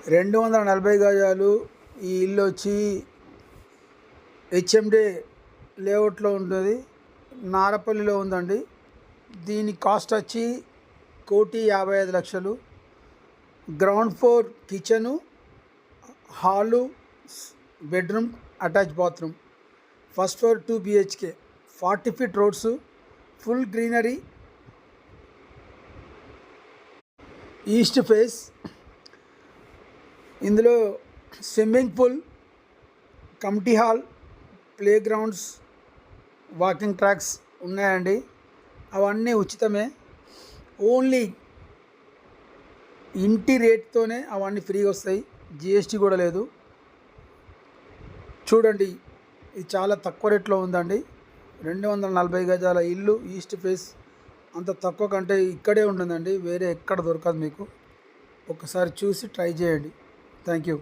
240 గజాలు. ఈ ఇల్లు వచ్చి హెచ్ఎండే లేఅవుట్లో ఉంటుంది, నారపల్లిలో ఉందండి. దీని కాస్ట్ వచ్చి 1,55,00,000. Ground floor kitchen, hall, bedroom, attach bathroom. First floor 2 BHK, 40 feet roads, full greenery, east face. ఇందులో swimming pool, committee hall, play grounds, walking tracks ఉన్నాయండి. అవన్నీ ఉచితమే. ఓన్లీ ఇంటి రేట్తోనే అవన్నీ ఫ్రీగా వస్తాయి, GST కూడా లేదు. చూడండి, ఇది చాలా తక్కువ రేట్లో ఉందండి. 240 గజాల ఇల్లు, ఈస్ట్ ఫేస్. అంత తక్కువ కంటే ఇక్కడే ఉంటుందండి, వేరే ఎక్కడ దొరకదు మీకు. ఒకసారి చూసి ట్రై చేయండి. Thank you.